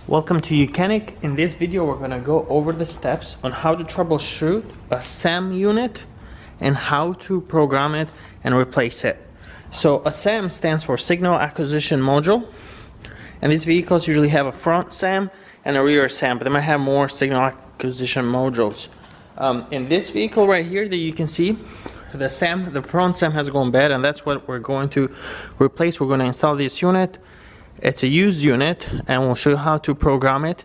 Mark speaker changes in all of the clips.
Speaker 1: Welcome to YOUCANIC. In this video we're going to go over the steps on how to troubleshoot a SAM unit and how to program it and replace it. So a SAM stands for Signal Acquisition Module, and these vehicles usually have a front SAM and a rear SAM, but they might have more signal acquisition modules. In this vehicle right here that you can see, the front SAM has gone bad, and that's what we're going to replace. We're going to install this unit. It's a used unit, and we'll show you how to program it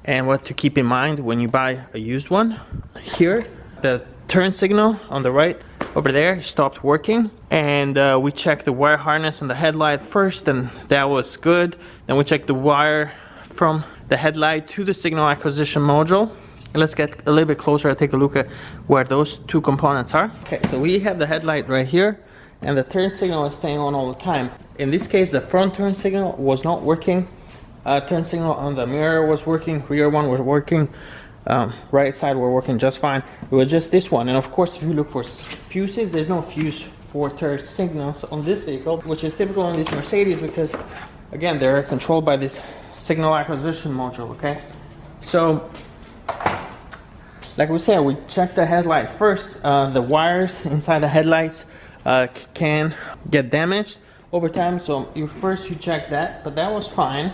Speaker 1: and what to keep in mind when you buy a used one. Here, the turn signal on the right over there stopped working, and we checked the wire harness and the headlight first, and that was good. Then we checked the wire from the headlight to the signal acquisition module. And let's get a little bit closer and take a look at where those two components are. Okay, so we have the headlight right here, and the turn signal is staying on all the time. In this case, the front turn signal was not working. Turn signal on the mirror was working, rear one was working, right side were working just fine. It was just this one. And of course, if you look for fuses, there's no fuse for turn signals on this vehicle, which is typical in this Mercedes because, again, they're controlled by this signal acquisition module, okay? So, like we said, we checked the headlight first. The wires inside the headlights can get damaged over time, so you check that, but that was fine.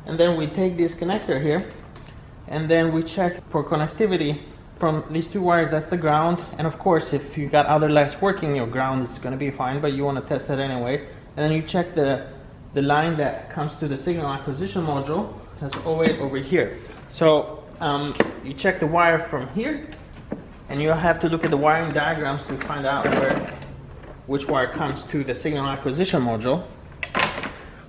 Speaker 1: And then we take this connector here, and then we check for connectivity from these two wires. That's the ground, and of course if you got other lights working, your ground is going to be fine, but you want to test it anyway. And then you check the line that comes to the signal acquisition module. That's always over here. So you check the wire from here, and you have to look at the wiring diagrams to find out which wire comes to the signal acquisition module.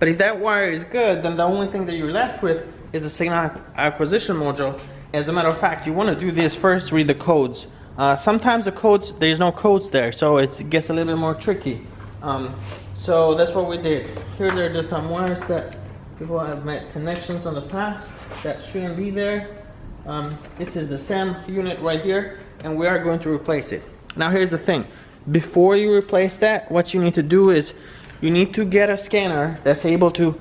Speaker 1: But if that wire is good, then the only thing that you're left with is the signal acquisition module. As a matter of fact, you want to do this first, read the codes. Sometimes the codes, there's no codes there, so it gets a little bit more tricky. So that's what we did. Here there are just some wires that people have made connections on the past that shouldn't be there. This is the SAM unit right here, and we are going to replace it. Now here's the thing. Before you replace that, what you need to do is you need to get a scanner that's able to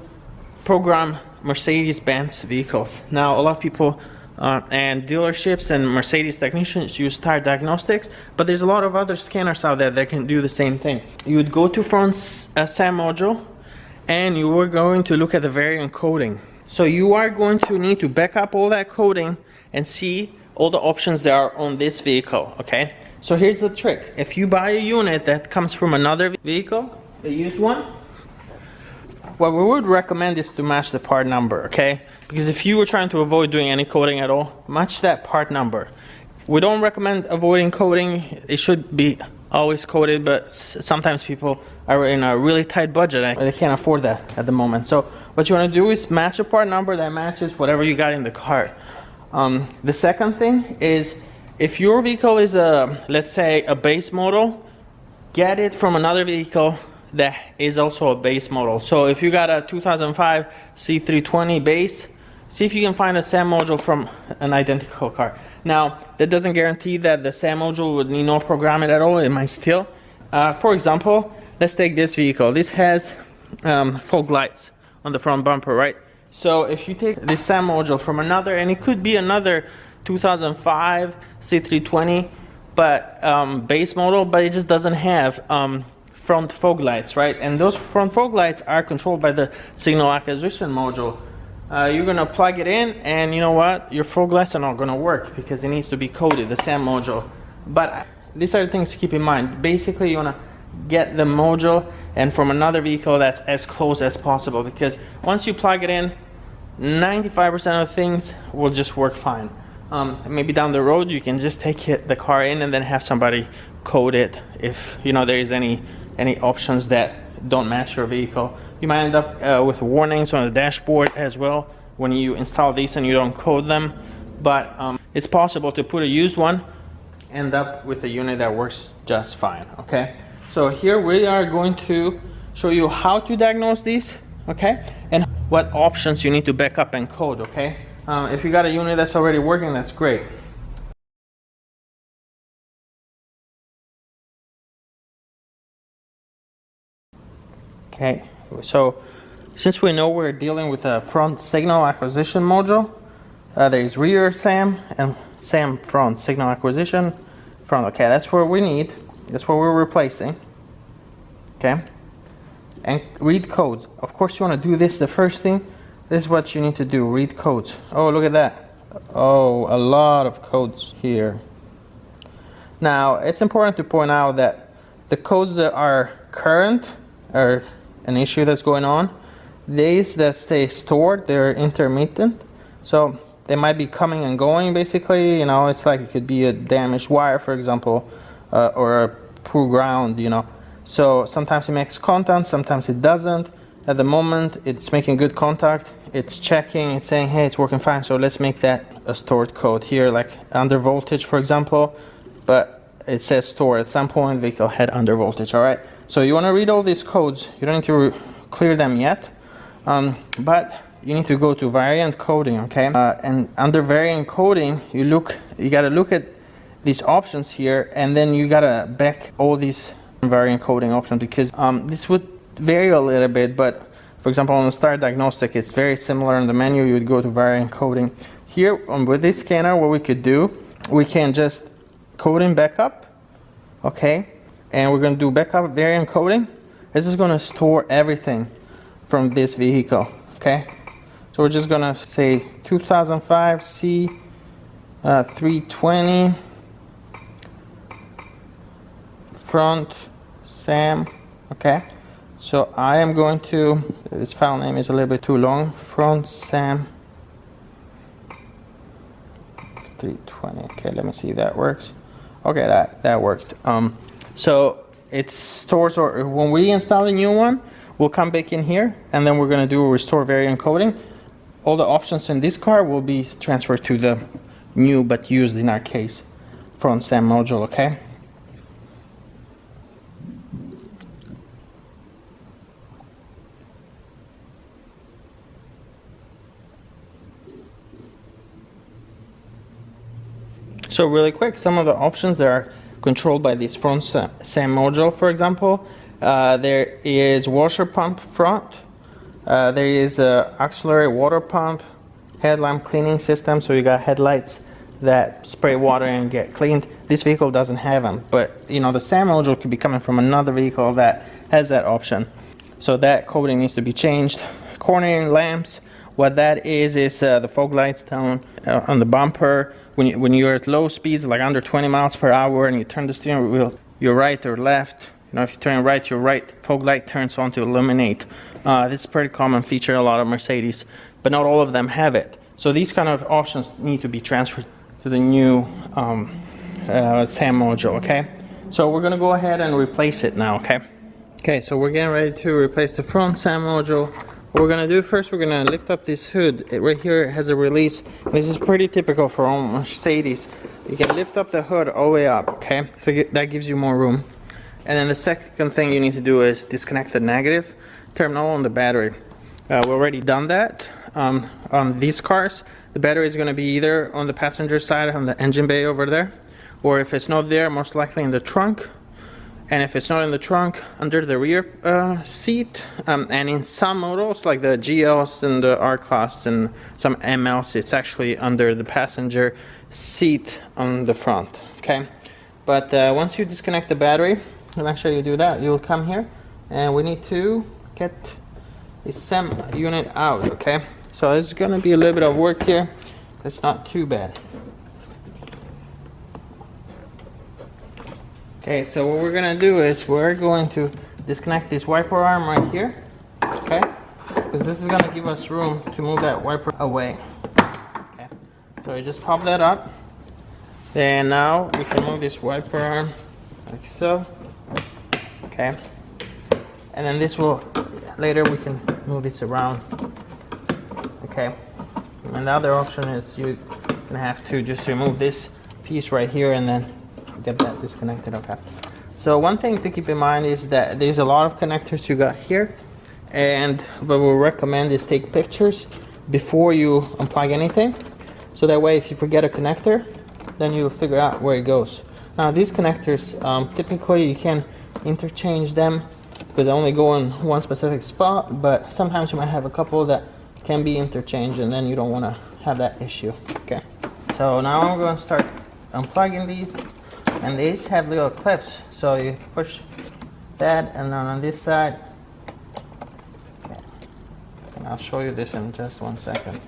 Speaker 1: program Mercedes-Benz vehicles. Now, a lot of people and dealerships and Mercedes technicians use tire diagnostics, but there's a lot of other scanners out there that can do the same thing. You would go to front SAM module, and you are going to look at the variant coding. So you are going to need to back up all that coding and see all the options that are on this vehicle, okay? So here's the trick. If you buy a unit that comes from another vehicle, a used one, what we would recommend is to match the part number, okay? Because if you were trying to avoid doing any coding at all, match that part number. We don't recommend avoiding coding. It should be always coded, but sometimes people are in a really tight budget and they can't afford that at the moment. So what you want to do is match a part number that matches whatever you got in the car. The second thing is, if your vehicle is let's say a base model, get it from another vehicle that is also a base model. So if you got a 2005 C320 base, see if you can find a SAM module from an identical car. Now, that doesn't guarantee that the SAM module would need no programming at all. It might still. For example, let's take this vehicle. This has fog lights on the front bumper, right? So if you take this SAM module from another, and it could be another 2005 C320, but base model, but it just doesn't have front fog lights, right? And those front fog lights are controlled by the signal acquisition module. You're gonna plug it in, and you know what? Your fog lights are not gonna work because it needs to be coded, the SAM module. But these are the things to keep in mind. Basically, you wanna get the module and from another vehicle that's as close as possible, because once you plug it in, 95% of things will just work fine. Maybe down the road you can just take the car in and then have somebody code it if you know there is any options that don't match your vehicle. You might end up with warnings on the dashboard as well when you install these and you don't code them, but it's possible to put a used one, end up with a unit that works just fine, okay? So here we are going to show you how to diagnose these, okay, and what options you need to back up and code, okay? If you got a unit that's already working, that's great. Okay, so Since we know we're dealing with a front signal acquisition module, there is rear SAM and SAM front signal acquisition front. Okay, that's what we need. That's what we're replacing. Okay, and read codes. Of course, you want to do this. The first thing, this is what you need to do. Read codes. Oh, look at that. Oh, a lot of codes here. Now, it's important to point out that the codes that are current are an issue that's going on. These that stay stored, they're intermittent. So they might be coming and going, basically. You know, it's like it could be a damaged wire, for example, or a poor ground, you know. So sometimes it makes contact, sometimes it doesn't. At the moment, it's making good contact. It's checking, it's saying, hey, it's working fine. So let's make that a stored code here, like under voltage, for example. But it says store. At some point, vehicle had under voltage. All right. So you want to read all these codes. You don't need to clear them yet, but you need to go to variant coding. Okay. And under variant coding, you got to look at these options here, and then you got to back all these variant coding options, because this would vary a little bit. But for example, on the Start Diagnostic, it's very similar. In the menu, you would go to variant coding. Here with this scanner, what we could do, we can just code in backup. Okay, and we're going to do backup variant coding. This is going to store everything from this vehicle. Okay, so we're just going to say 2005 C 320 front SAM. Okay, so I am going to, this file name is a little bit too long, front SAM 320. Okay, let me see if that works. Okay, that worked. So it stores, or when we install a new one, we'll come back in here, and then we're going to do a restore variant coding. All the options in this car will be transferred to the new, but used in our case, front SAM module. Okay. So really quick, some of the options that are controlled by this front SAM module, for example, there is washer pump front, there is auxiliary water pump, headlamp cleaning system, so you got headlights that spray water and get cleaned. This vehicle doesn't have them, but you know, the SAM module could be coming from another vehicle that has that option. So that coding needs to be changed. Cornering lamps, what that is the fog lights down on the bumper. When you're at low speeds, like under 20 miles per hour, and you turn the steering wheel, your right or left, you know, if you turn right, your right fog light turns on to illuminate. This is a pretty common feature, a lot of Mercedes, but not all of them have it. So these kind of options need to be transferred to the new SAM module, okay? So we're gonna go ahead and replace it now, okay? Okay, so we're getting ready to replace the front SAM module. What we're going to do first, we're going to lift up this hood. Right here has a release. This is pretty typical for all Mercedes. You can lift up the hood all the way up, okay? So that gives you more room. And then the second thing you need to do is disconnect the negative terminal on the battery. We've already done that on these cars. The battery is going to be either on the passenger side on the engine bay over there, or if it's not there, most likely in the trunk. And if it's not in the trunk, under the rear seat, and in some models like the GLs and the R-Class and some MLs, it's actually under the passenger seat on the front, okay? But once you disconnect the battery, and actually you do that, you'll come here, and we need to get the SAM unit out, okay? So this is going to be a little bit of work here. It's not too bad. Okay, so what we're going to do is we're going to disconnect this wiper arm right here, okay? Because this is going to give us room to move that wiper away. Okay, so you just pop that up. Then now we can move this wiper arm like so. Okay, and then this will, later we can move this around. Okay, and the other option is you're going to have to just remove this piece right here and then get that disconnected. Okay, so one thing to keep in mind is that there's a lot of connectors you got here, and what we recommend is take pictures before you unplug anything, so that way if you forget a connector, then you'll figure out where it goes. Now these connectors, typically you can interchange them because I only go in one specific spot, but sometimes you might have a couple that can be interchanged, and then you don't want to have that issue. Okay, so now I'm going to start unplugging these, and these have little clips, so you push that, and then on this side, okay. And I'll show you this in just 1 second.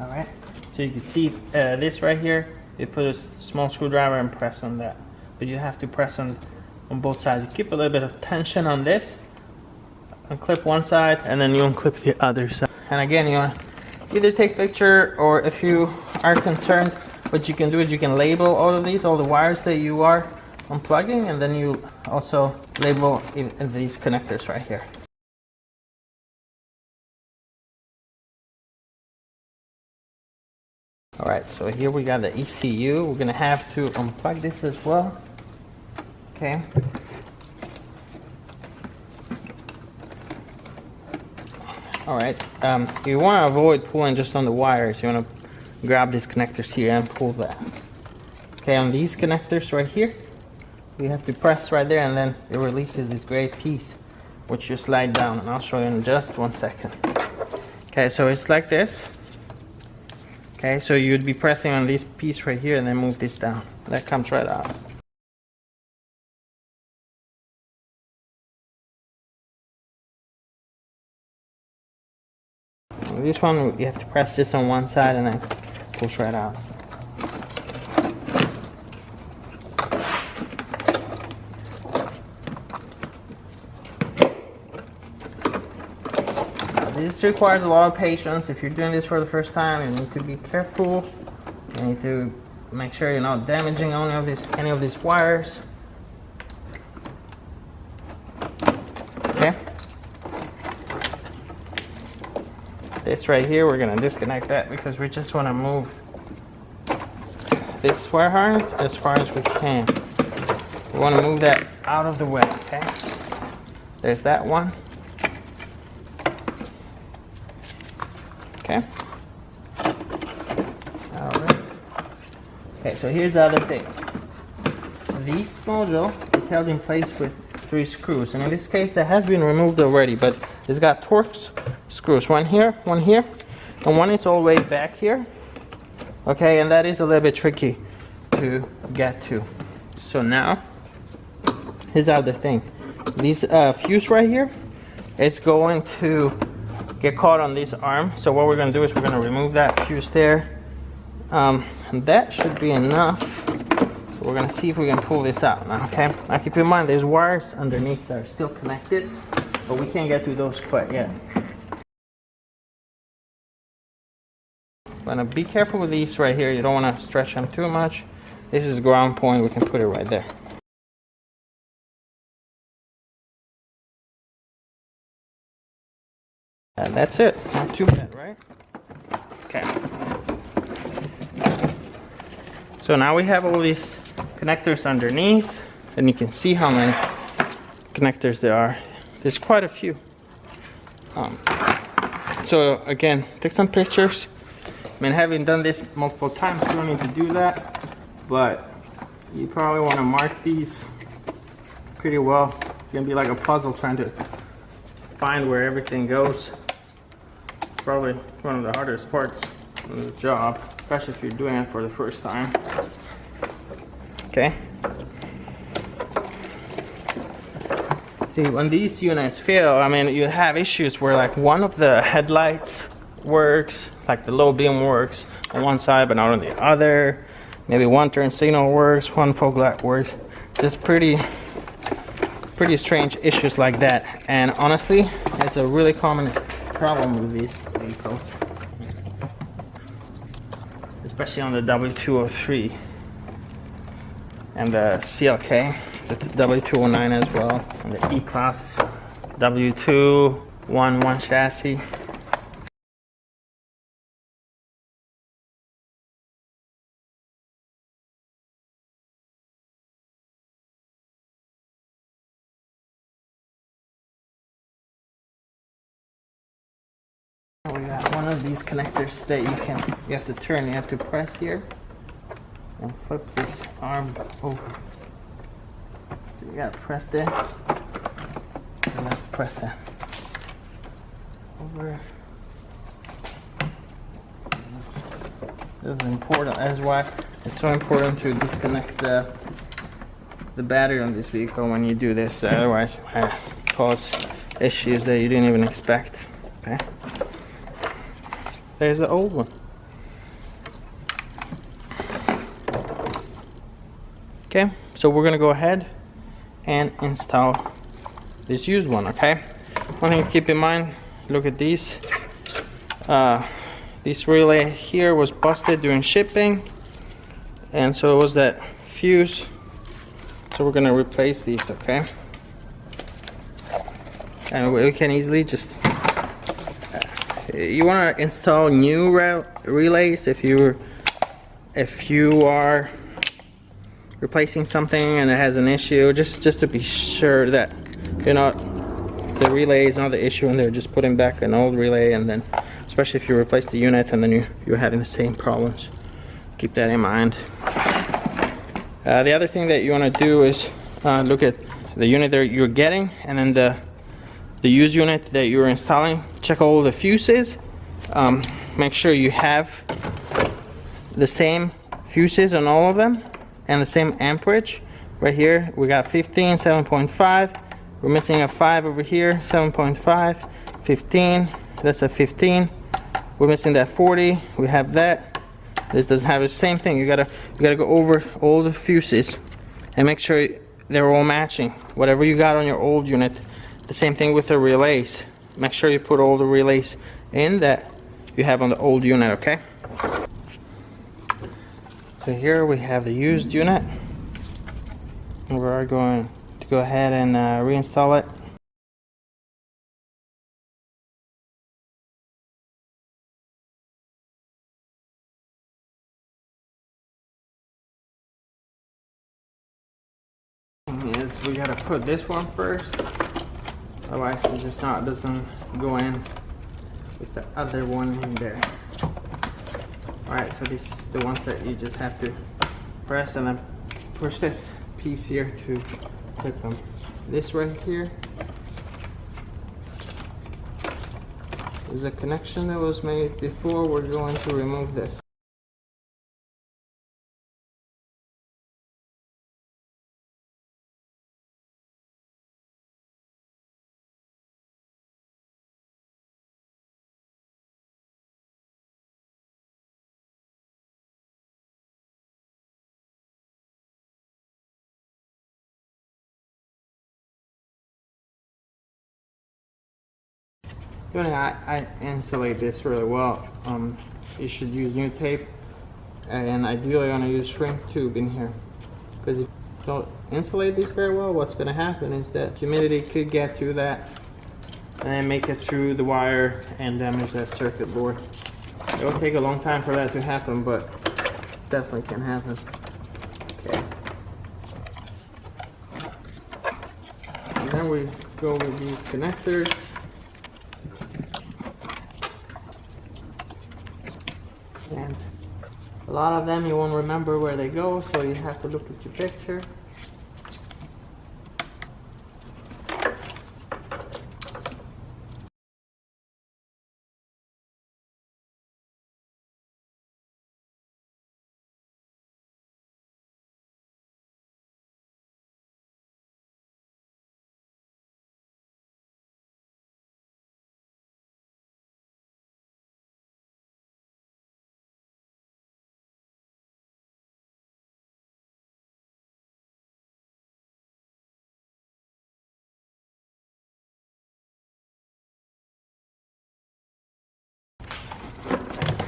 Speaker 1: All right, so you can see this right here. You put a small screwdriver and press on that, but you have to press on both sides. You keep a little bit of tension on this, unclip one side, and then you unclip the other side. And again, you want to either take picture, or if you are concerned, what you can do is you can label all of these, all the wires that you are unplugging, and then you also label these connectors right here. All right, so here we got the ECU. We're gonna have to unplug this as well. Okay. All right, you wanna avoid pulling just on the wires. You wanna grab these connectors here and pull that. Okay, on these connectors right here, you have to press right there, and then it releases this gray piece, which you slide down, and I'll show you in just 1 second. Okay, so it's like this. Okay, so you'd be pressing on this piece right here and then move this down. That comes right out. And this one, you have to press this on one side and then push right out. This requires a lot of patience. If you're doing this for the first time, you need to be careful. You need to make sure you're not damaging any of these wires. Okay. This right here, we're gonna disconnect that because we just want to move this wire harness as far as we can. We want to move that out of the way. Okay. There's that one. Okay. All right. Okay, so here's the other thing. This module is held in place with 3 screws, and in this case, that has been removed already, but it's got Torx screws. One here, and one is all the way back here. Okay, and that is a little bit tricky to get to. So now, here's the other thing. These fuse right here, it's going to get caught on this arm. So what we're going to do is we're going to remove that fuse there, and that should be enough. So we're going to see if we can pull this out now. Okay, now keep in mind there's wires underneath that are still connected, but we can't get to those quite yet. But be careful with these right here. You don't want to stretch them too much. This is ground point. We can put it right there. And that's it. Not too bad, right? Okay. So now we have all these connectors underneath, and you can see how many connectors there are. There's quite a few. So again, take some pictures. I mean, having done this multiple times, you don't need to do that, but you probably want to mark these pretty well. It's gonna be like a puzzle trying to find where everything goes. Probably one of the hardest parts of the job, especially if you're doing it for the first time. Okay. See, when these units fail, I mean, you have issues where like one of the headlights works, like the low beam works on one side but not on the other. Maybe one turn signal works, one fog light works. Just pretty strange issues like that. And honestly, it's a really common problem with these vehicles, especially on the W203 and the CLK, the W209 as well, and the E-Class W211 chassis. We got one of these connectors that you have to turn, you have to press here. and flip this arm over. So you gotta press that, and then press that over. This is important. That's why it's so important to disconnect the battery on this vehicle when you do this. Otherwise, it might cause issues that you didn't even expect. Okay. There's the old one. Okay, so we're gonna go ahead and install this used one. Okay. One thing to keep in mind. Look at these. This relay here was busted during shipping, and so it was that fuse. So we're gonna replace these, okay? And we can easily just you want to install new relays if you are replacing something and it has an issue, just to be sure that you're not, the relay is not the issue and they're just putting back an old relay, and then especially if you replace the unit and then you're having the same problems. Keep that in mind. The other thing that you want to do is look at the unit that you're getting, and then the used unit that you're installing. Check all the fuses. Make sure you have the same fuses on all of them and the same amperage. Right here we got 15, 7.5. We're missing a 5 over here, 7.5, 15. That's a 15. We're missing that 40. We have that. This doesn't have the same thing. You gotta go over all the fuses and make sure they're all matching. Whatever you got on your old unit. The same thing with the relays. Make sure you put all the relays in that you have on the old unit, okay? So here we have the used unit. And we're going to go ahead and reinstall it. Yes, we gotta put this one first. Otherwise it just doesn't go in with the other one in there. Alright, so this is the ones that you just have to press and then push this piece here to clip them. This right here is a connection that was made before. We're going to remove this. I insulate this really well. You should use new tape, and ideally you want to use shrink tube in here, because if you don't insulate this very well, what's going to happen is that humidity could get to that and then make it through the wire and damage that circuit board. It will take a long time for that to happen, but definitely can happen. Okay. And then we go with these connectors. And a lot of them you won't remember where they go, so you have to look at your picture.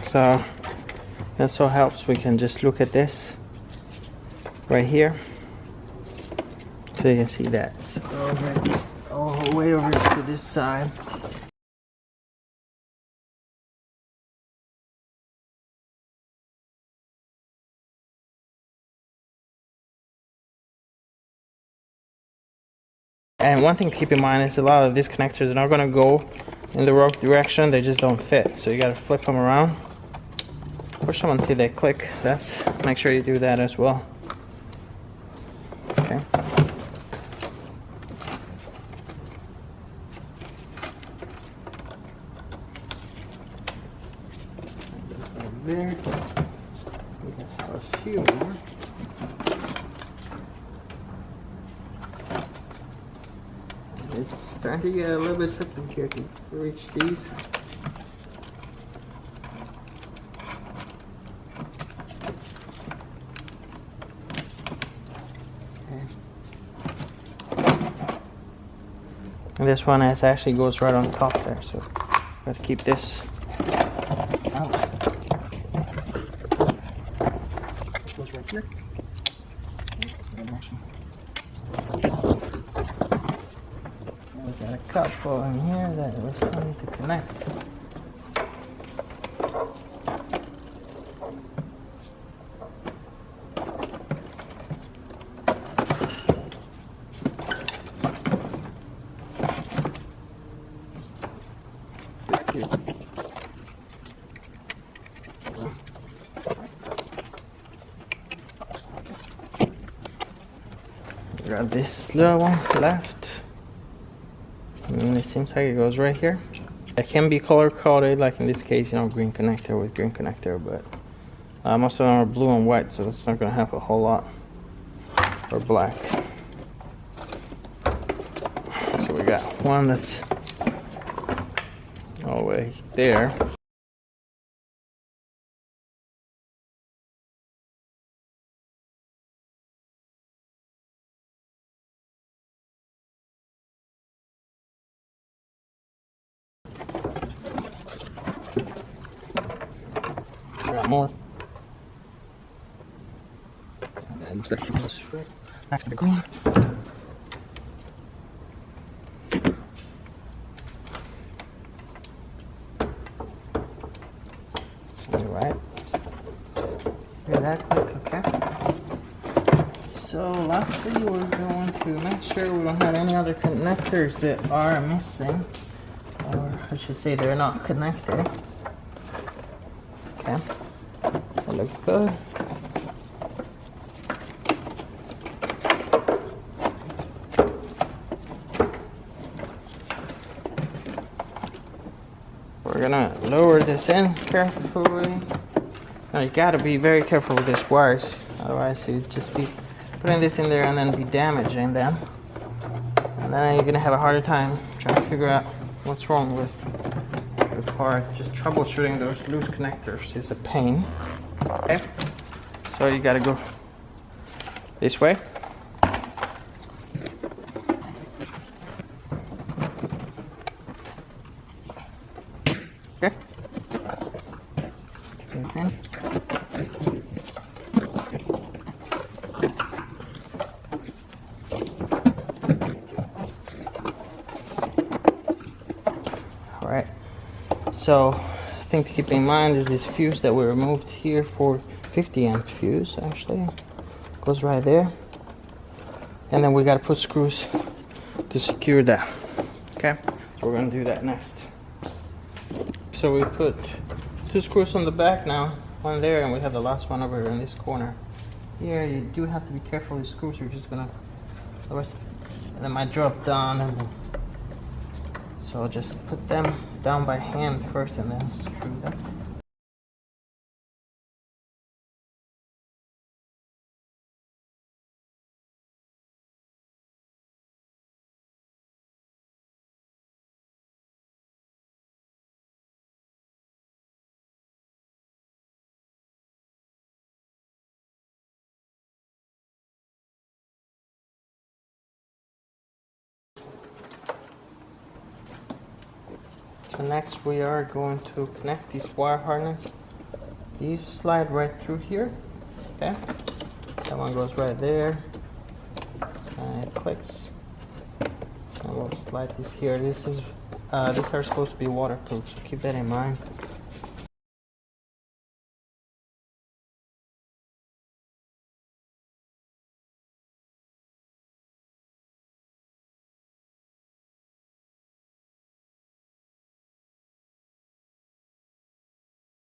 Speaker 1: So that so helps. We can just look at this right here, so you can see that. So all the way over to this side. And one thing to keep in mind is a lot of these connectors are not going to go in the wrong direction. They just don't fit. So you got to flip them around push them until they click. That's, make sure you do that as well. Okay. There. We have a few more. It's starting to get a little bit tricky here to reach these. Okay. And this one actually goes right on top there, so gotta keep this out. This goes right here. We got a couple in here that we still need to connect. Got this little one left. And it seems like it goes right here. It can be color coded, like in this case, you know, green connector with green connector, but most of them are blue and white, so it's not going to have a whole lot. Or black. So we got one that's all the way there. Got more. That looks like she goes right next to the green. Alright. Hear that click, okay. So lastly, we're going to make sure we don't have any other connectors that are missing. Or I should say they're not connected. Okay. That looks good. We're gonna lower this in carefully. Now you gotta be very careful with these wires, otherwise you'd just be putting this in there and then be damaging them. And then you're gonna have a harder time trying to figure out what's wrong with the part. Just troubleshooting those loose connectors is a pain. Okay, so you gotta go this way. Okay. Take this in. Alright. So, thing to keep in mind is this fuse that we removed here for 50 amp fuse actually. Goes right there. And then we gotta put screws to secure that. Okay? So we're gonna do that next. So we put 2 screws on the back now, one there, and we have the last one over here in this corner. Here you do have to be careful with screws, you're just gonna, otherwise they might drop down. And so just put them down by hand first and then screw them. So next we are going to connect these wire harness. These slide right through here. Okay, that one goes right there and it clicks. And we'll slide this here. This is these are supposed to be waterproof, so keep that in mind.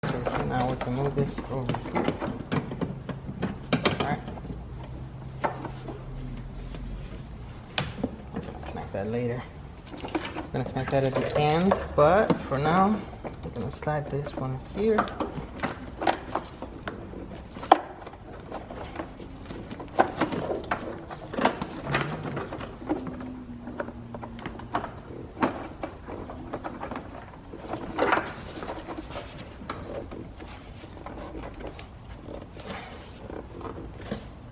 Speaker 1: So now we can move this over here. Alright. I'm gonna connect that later. I'm gonna connect that at the end, but for now, I'm gonna slide this one here.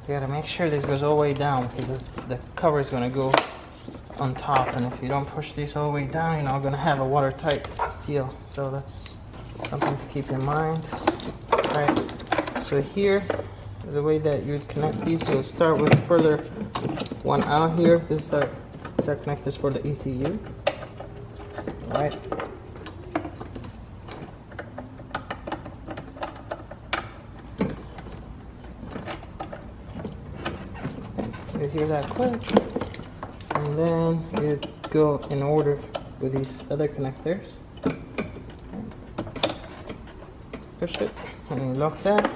Speaker 1: You gotta make sure this goes all the way down because the cover is gonna go on top, and if you don't push this all the way down, you're not gonna have a watertight seal. So that's something to keep in mind. Alright, so here, the way that you would connect these, you'll start with further one out here. This is our connectors for the ECU. Alright. You hear that click, and then you go in order with these other connectors. Push it and you lock that.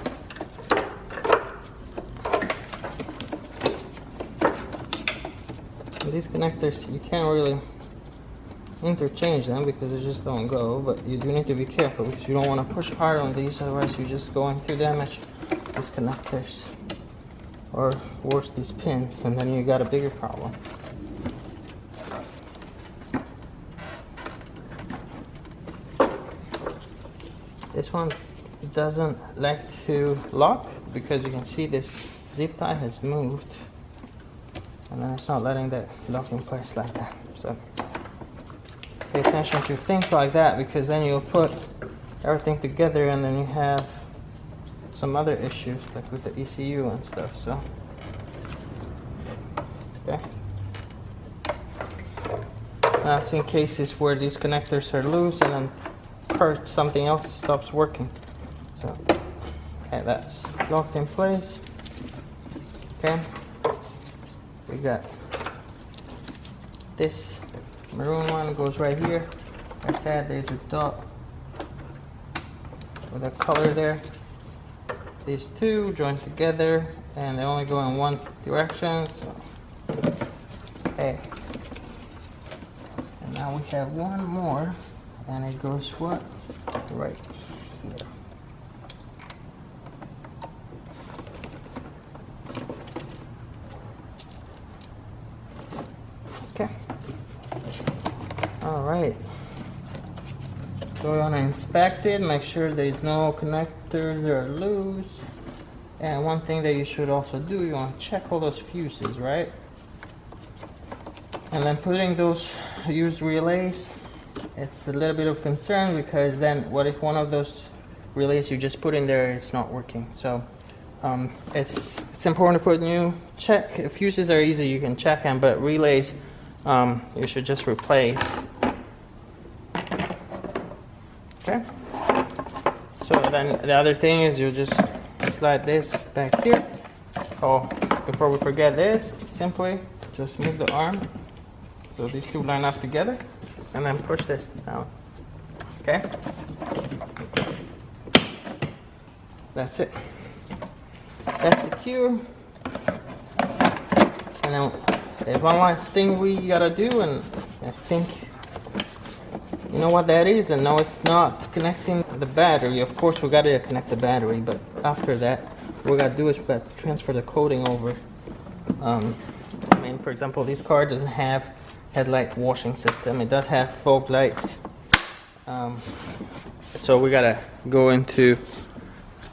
Speaker 1: And these connectors, you can't really interchange them because they just don't go, but you do need to be careful because you don't want to push hard on these, otherwise you're just going to damage these connectors. Or worse, these pins, and then you got a bigger problem. This one doesn't like to lock because you can see this zip tie has moved, and then it's not letting that lock in place like that. So pay attention to things like that, because then you'll put everything together and then you have some other issues like with the ECU and stuff. So okay, now I've seen cases where these connectors are loose and then something else stops working. So okay, that's locked in place. Okay, we got this maroon one goes right here. Like I said, there's a dot with a color there. These two join together and they only go in one direction. So okay, and now we have one more, and it goes what? Right here. Okay. All right. So we want to inspect it, make sure there's no connectors that are loose. And one thing that you should also do, you want to check all those fuses, right? And then putting those used relays, it's a little bit of concern, because then what if one of those relays you just put in there is not working? So it's important to put new. Check fuses are easy, you can check them, but relays you should just replace. Okay, so then the other thing is you just slide this back here. Oh, before we forget this, simply just move the arm so these two line up together, and then push this down. Okay, that's it. That's secure. And then there's one last thing we gotta do, and I think you know what that is. And no, it's not connecting the battery. Of course we gotta connect the battery, but after that what we gotta do is we gotta transfer the coating over. I mean, for example, this car doesn't have headlight washing system. It does have fog lights, so we gotta go into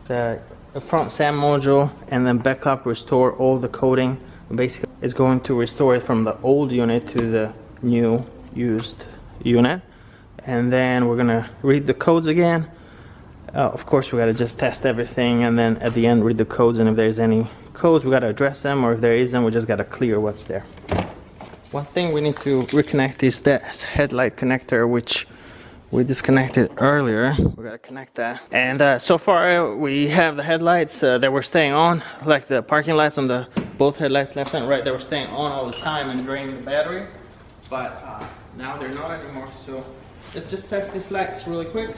Speaker 1: the front SAM module and then back up, restore all the coating. Basically it's going to restore it from the old unit to the new used unit, and then we're gonna read the codes again. Of course we gotta just test everything, and then at the end read the codes, and if there's any codes we gotta address them, or if there isn't we just gotta clear what's there. One thing we need to reconnect is that headlight connector, which we disconnected earlier. We gotta connect that. And so far we have the headlights that were staying on, like the parking lights on the both headlights, left and right, they were staying on all the time and draining the battery. But now they're not anymore. So let's just test these lights really quick.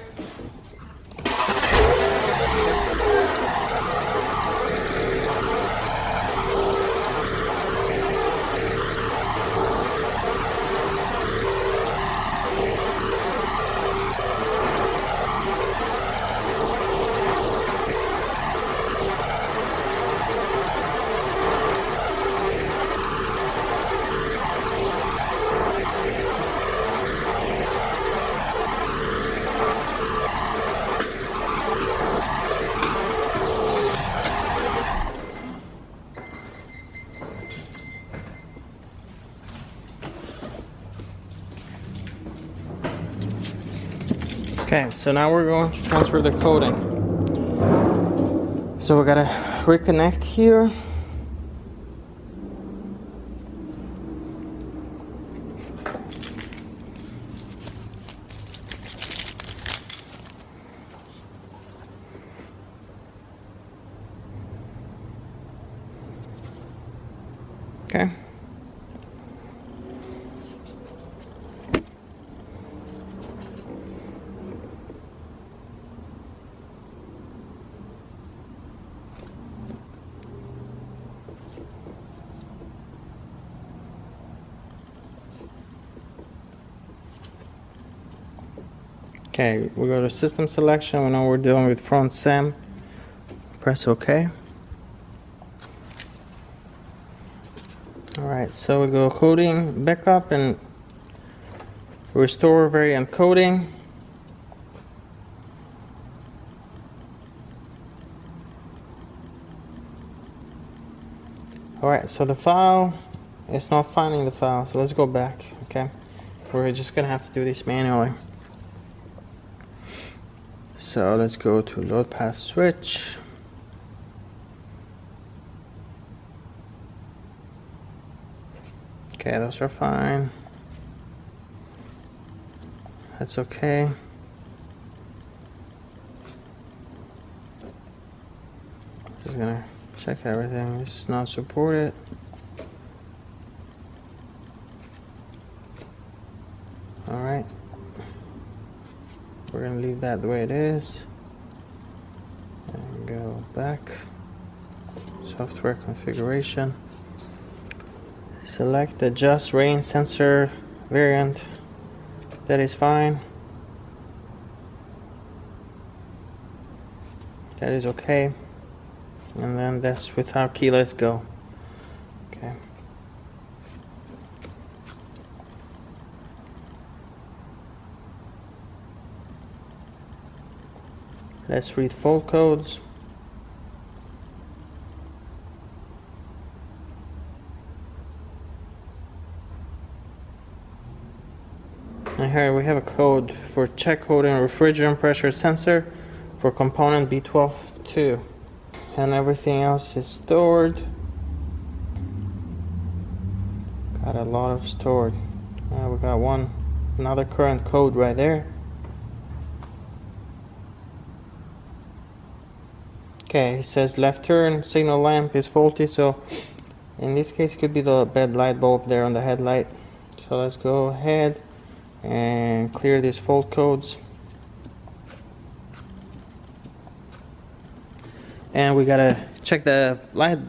Speaker 1: Okay, so now we're going to transfer the coding. So we gotta reconnect here. Okay. Okay, we go to system selection. We know we're dealing with front SAM. Press OK. Alright, so we go coding, backup, and restore variant coding. Alright, so the file, it's not finding the file, so let's go back, okay? We're just gonna have to do this manually. So let's go to load path switch. Okay, those are fine. That's okay. Just gonna check everything. This is not supported. Alright. We're gonna leave that the way it is. And go back. Software configuration. Select adjust rain sensor variant. That is fine. That is okay. And then that's without keyless go. Okay. Let's read fault codes. And here we have a code for check coding refrigerant pressure sensor for component B12.2. And everything else is stored. Got a lot of stored. We got another current code right there. Okay, it says left turn signal lamp is faulty, so in this case it could be the bad light bulb there on the headlight. So let's go ahead and clear these fault codes. And we gotta check the light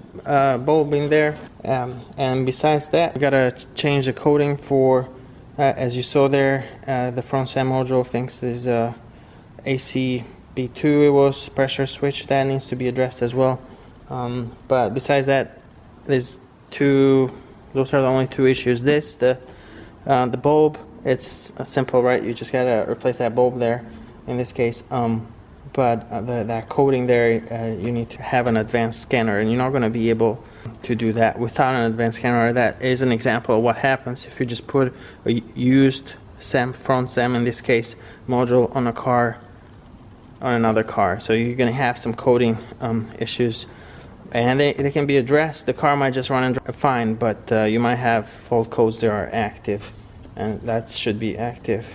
Speaker 1: bulb in there, and besides that, we gotta change the coding for, as you saw there, the front SAM module thinks there's a AC B2, it was pressure switch that needs to be addressed as well. But besides that, those are the only two issues. The bulb, it's simple, right? You just gotta replace that bulb there in this case. But that coding there, you need to have an advanced scanner, and you're not going to be able to do that without an advanced scanner. That is an example of what happens if you just put a used SAM, front SAM in this case, module on a car, on another car. So you're going to have some coding issues, and they can be addressed. The car might just run and drive fine, but you might have fault codes that are active, and that should be active.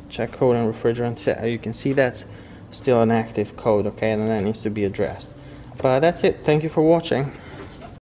Speaker 1: Check code and refrigerant. You can see that's still an active code, okay, and that needs to be addressed. But that's it. Thank you for watching.